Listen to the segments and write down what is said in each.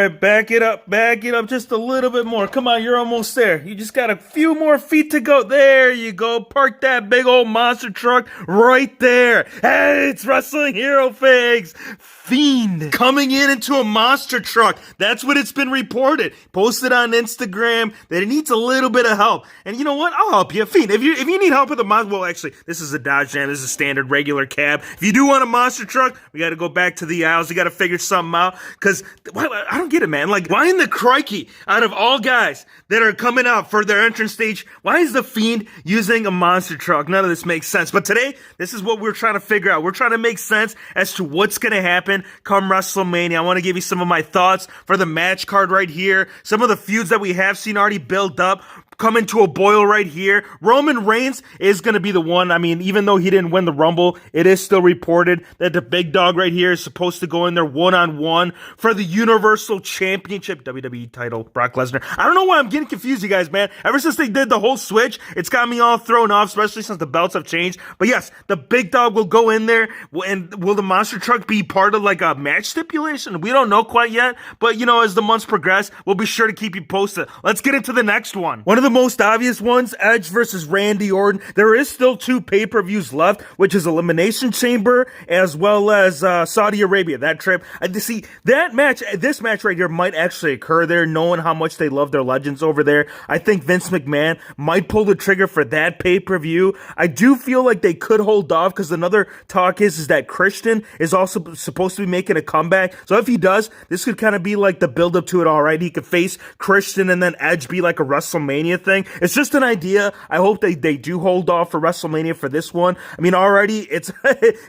right, back it up just a little bit more. Come on, you're almost there. You just got a few more feet to go. There you go. Park that big old monster truck right there. Hey, it's Wrestling Hero Figs. Fiend coming into a monster truck. That's what it's been reported. Posted on Instagram that it needs a little bit of help. And you know what? I'll help you. Fiend, if you need help with a monster, well, actually, this is a Dodge Ram. This is a standard regular cab. If you do want a monster truck, we got to go back to the aisles. We got to figure something out. Because I don't get it, man. Like, why in the crikey, out of all guys that are coming out for their entrance stage, why is the Fiend using a monster truck? None of this makes sense. But today, this is what we're trying to figure out. We're trying to make sense as to what's going to happen come Wrestlemania. I want to give you some of my thoughts for the match card right here. Some of the feuds that we have seen already built up coming to a boil right here. Roman Reigns is going to be the one. I mean, even though he didn't win the Rumble, it is still reported that the big dog right here is supposed to go in there one-on-one for the Universal Championship WWE title, Brock Lesnar. I don't know why I'm getting confused, you guys, man. Ever since they did the whole switch, it's got me all thrown off, especially since the belts have changed. But yes, the big dog will go in there, and will the monster truck be part of like a match stipulation? We don't know quite yet, but you know, as the months progress, we'll be sure to keep you posted. Let's get into the next one. One of the most obvious ones, Edge versus Randy Orton. There is still 2 pay-per-views left, which is Elimination Chamber as well as Saudi Arabia, that trip. See, that match, this match right here might actually occur there, knowing how much they love their legends over there. I think Vince McMahon might pull the trigger for that pay-per-view. I do feel like they could hold off because another talk is that Christian is also supposed to be making a comeback. So if he does, this could kind of be like the build-up to it all, right? He could face Christian and then Edge be like a WrestleMania thing. It's just an idea. I hope they do hold off for WrestleMania for this one. I mean, already it's,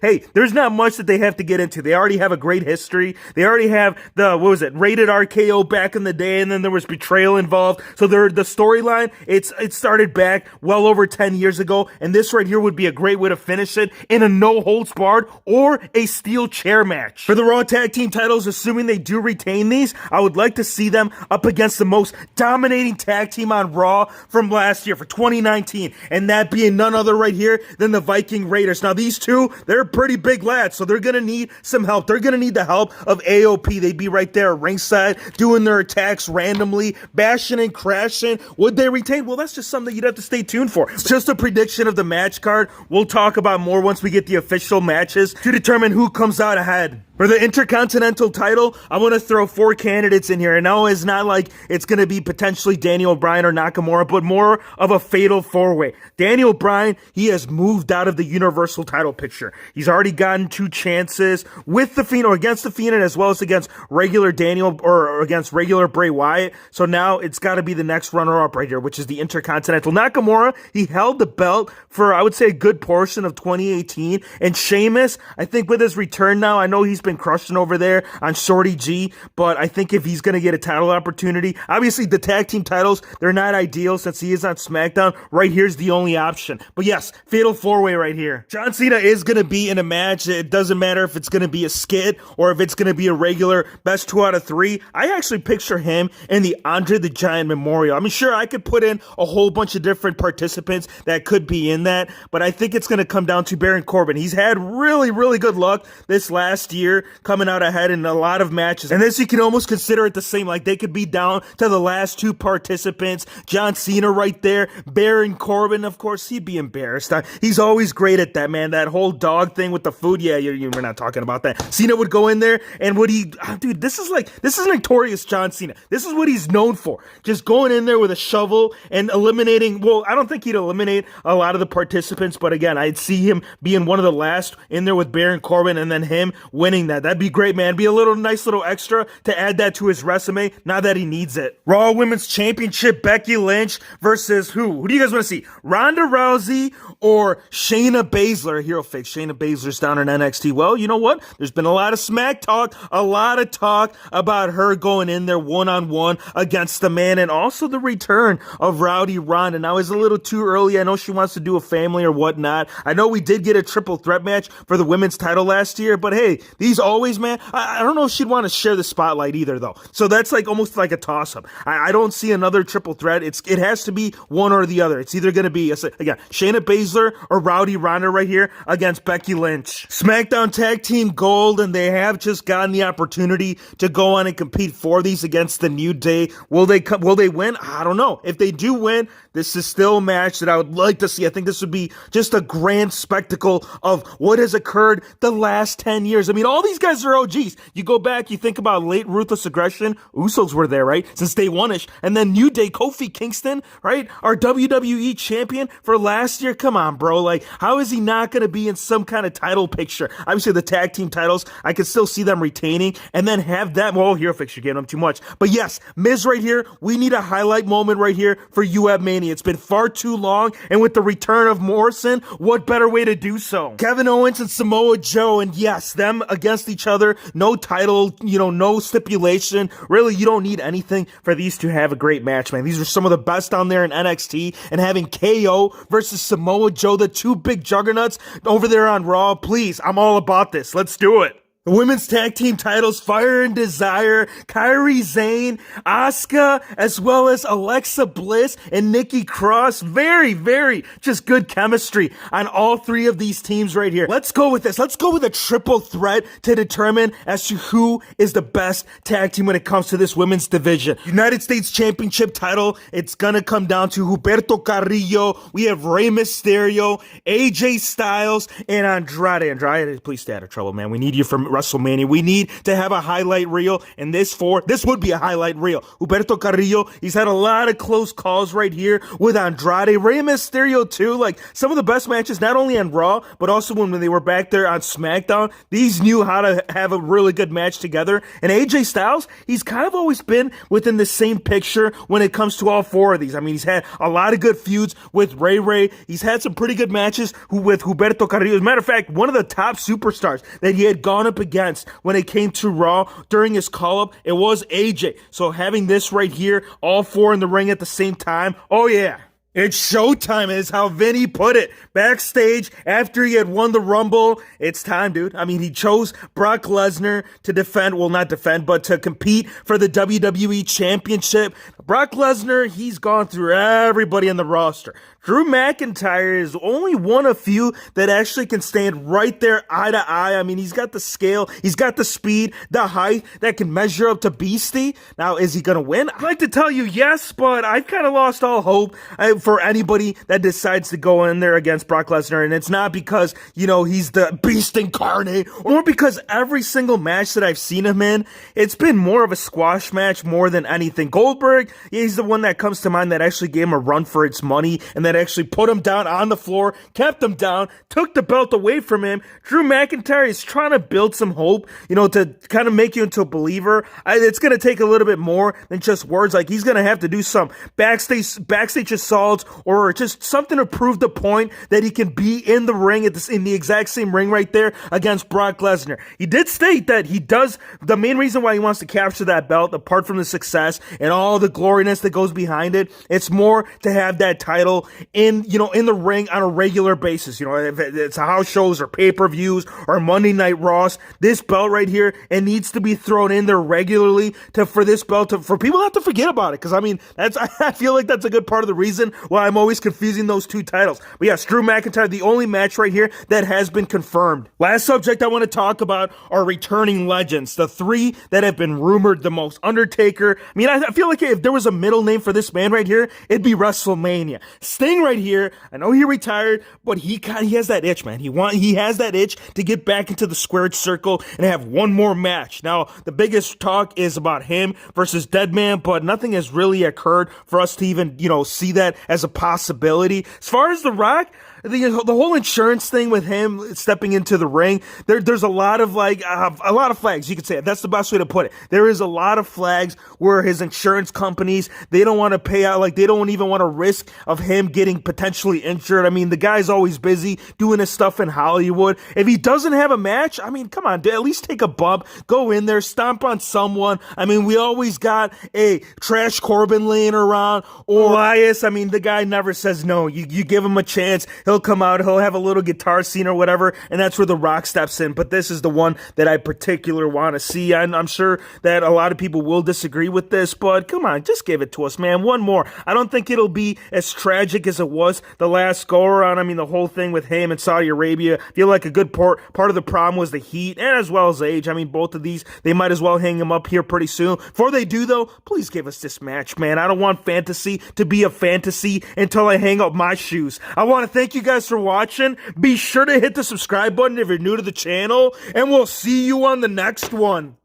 hey, there's not much that they have to get into. They already have a great history. They already have the, what was it, rated RKO back in the day, and then there was betrayal involved. So the storyline, it started back well over 10 years ago, and this right here would be a great way to finish it in a no-holds-barred or a steel chair match. For the Raw Tag Team titles, assuming they do retain these, I would like to see them up against the most dominating tag team on Raw from last year, for 2019, and that being none other right here than the Viking Raiders. Now, these two, they're pretty big lads, so they're gonna need some help. They're gonna need the help of AOP. They'd be right there at ringside, doing their attacks randomly, bashing and crashing. Would they retain? Well, that's just something you'd have to stay tuned for. It's just a prediction of the match card. We'll talk about more once we get the official matches to determine who comes out ahead. For the Intercontinental title, I want to throw 4 candidates in here. And now it's not like it's going to be potentially Daniel Bryan or Nakamura, but more of a fatal 4-way. Daniel Bryan, he has moved out of the Universal title picture. He's already gotten 2 chances with the Fiend, or against the Fiend, as well as against regular Daniel, or against regular Bray Wyatt. So now it's got to be the next runner-up right here, which is the Intercontinental. Nakamura, he held the belt for, I would say, a good portion of 2018. And Sheamus, I think with his return now, I know he's been crushing over there on Shorty G, but I think if he's going to get a title opportunity, obviously the tag team titles, they're not ideal since he is on SmackDown. Right here's the only option. But yes, fatal 4-way right here. John Cena is going to be in a match. It doesn't matter if it's going to be a skit or if it's going to be a regular best 2 out of 3. I actually picture him in the Andre the Giant Memorial. I mean, sure, I could put in a whole bunch of different participants that could be in that, but I think it's going to come down to Baron Corbin. He's had really, really good luck this last year, coming out ahead in a lot of matches. And this, you can almost consider it the same. Like, they could be down to the last 2 participants. John Cena right there. Baron Corbin, of course, he'd be embarrassed. He's always great at that, man. That whole dog thing with the food. Yeah, we're not talking about that. Cena would go in there, and would he... dude, this is notorious John Cena. This is what he's known for. Just going in there with a shovel and eliminating... Well, I don't think he'd eliminate a lot of the participants, but again, I'd see him being one of the last in there with Baron Corbin, and then him winning that. That'd be great, man. Be a nice little extra to add that to his resume now that he needs it. Raw Women's Championship, Becky Lynch versus who? Who do you guys want to see? Ronda Rousey or Shayna Baszler? Hero Fix, Shayna Baszler's down in NXT. Well, you know what? There's been a lot of smack talk, a lot of talk about her going in there one-on-one against the man, and also the return of Rowdy Ronda. Now, it's a little too early. I know she wants to do a family or whatnot. I know we did get a triple threat match for the women's title last year, but hey, these she's always, man, I don't know if she'd want to share the spotlight either, though. So that's like almost like a toss-up. I don't see another triple threat. It has to be one or the other. It's either going to be, again, Shayna Baszler or Rowdy Ronda right here against Becky Lynch. SmackDown Tag Team Gold, and they have just gotten the opportunity to go on and compete for these against the New Day. Will they win? I don't know. If they do win, this is still a match that I would like to see. I think this would be just a grand spectacle of what has occurred the last 10 years. I mean, all these guys are OGs. You go back, you think about late Ruthless Aggression, Usos were there, right? Since day one-ish. And then New Day, Kofi Kingston, right? Our WWE champion for last year. Come on, bro. Like, how is he not going to be in some kind of title picture? Obviously, the tag team titles, I can still see them retaining and then have that. Well, hero fixture gave them too much. But yes, Miz right here, we need a highlight moment right here for UF Mania. It's been far too long, and with the return of Morrison, what better way to do so? Kevin Owens and Samoa Joe, and yes, them against each other, no title, no stipulation. Really, you don't need anything for these to have a great match, man. These are some of the best down there in NXT, and having KO versus Samoa Joe, the two big juggernauts over there on Raw, please, I'm all about this. Let's do it. The women's tag team titles, Fire and Desire, Kairi Sane, Asuka, as well as Alexa Bliss and Nikki Cross. Very, very just good chemistry on all three of these teams right here. Let's go with this. Let's go with a triple threat to determine as to who is the best tag team when it comes to this women's division. United States Championship title, it's gonna come down to Humberto Carrillo. We have Rey Mysterio, AJ Styles, and Andrade. Andrade, please stay out of trouble, man. We need you from Wrestlemania. We need to have a highlight reel, and this would be a highlight reel. Humberto Carrillo, he's had a lot of close calls right here with Andrade. Rey Mysterio too, like some of the best matches, not only on Raw, but also when they were back there on SmackDown. These knew how to have a really good match together. And AJ Styles, he's kind of always been within the same picture when it comes to all four of these. I mean, he's had a lot of good feuds with Ray. He's had some pretty good matches with Humberto Carrillo. As a matter of fact, one of the top superstars that he had gone up against when it came to Raw during his call-up, it was AJ. So having this right here, all four in the ring at the same time, oh yeah. It's showtime, is how Vinny put it. Backstage, after he had won the Rumble, it's time, dude. I mean, he chose Brock Lesnar to but to compete for the WWE Championship. Brock Lesnar, he's gone through everybody in the roster. Drew McIntyre is only one of few that actually can stand right there eye to eye. I mean, he's got the scale, he's got the speed, the height that can measure up to Beastie. Now, is he going to win? I'd like to tell you yes, but I've kind of lost all hope for anybody that decides to go in there against Brock Lesnar. And it's not because, he's the beast incarnate, or because every single match that I've seen him in, it's been more of a squash match more than anything. Goldberg, he's the one that comes to mind that actually gave him a run for its money and that actually put him down on the floor, kept him down, took the belt away from him. Drew McIntyre is trying to build some hope, to kind of make you into a believer. It's going to take a little bit more than just words. Like, he's going to have to do some backstage assaults or just something to prove the point that he can be in the ring in the exact same ring right there against Brock Lesnar. He did state that the main reason why he wants to capture that belt, apart from the success and all the gloriness that goes behind it, it's more to have that title in the ring on a regular basis. If it's house shows or pay-per-views or Monday Night Raws, this belt right here, it needs to be thrown in there regularly for this belt for people not to forget about it. Because I feel like that's a good part of the reason why I'm always confusing those two titles. But yes, Drew McIntyre, the only match right here that has been confirmed. Last subject I want to talk about are returning legends, the three that have been rumored the most. Undertaker. I feel like if there was a middle name for this man right here, it'd be Wrestlemania. Sting right here, I know he retired, but he has that itch, man. He has that itch to get back into the squared circle and have one more match. Now, the biggest talk is about him versus Deadman, but nothing has really occurred for us to even, see that as a possibility. As far as The Rock, the whole insurance thing with him stepping into the ring, there's a lot of flags. You could say it. That's the best way to put it. There is a lot of flags where his insurance companies, they don't want to pay out, they don't even want to risk of him getting potentially injured. The guy's always busy doing his stuff in Hollywood. If he doesn't have a match, come on, at least take a bump, go in there, stomp on someone. We always got a Trash Corbin laying around, or Elias. The guy never says no. You give him a chance, he'll come out, he'll have a little guitar scene or whatever, and that's where The Rock steps in. But this is the one that I particularly want to see. I'm sure that a lot of people will disagree with this, but come on, just give it to us, man. One more. I don't think it'll be as tragic as it was the last go around. I mean, the whole thing with him and Saudi Arabia, I feel like a good part of the problem was the heat and as well as age. I mean, both of these, they might as well hang him up here pretty soon. Before they do, though, please give us this match, man. I don't want fantasy to be a fantasy until I hang up my shoes. I want to thank you guys for watching. Be sure to hit the subscribe button if you're new to the channel, and we'll see you on the next one.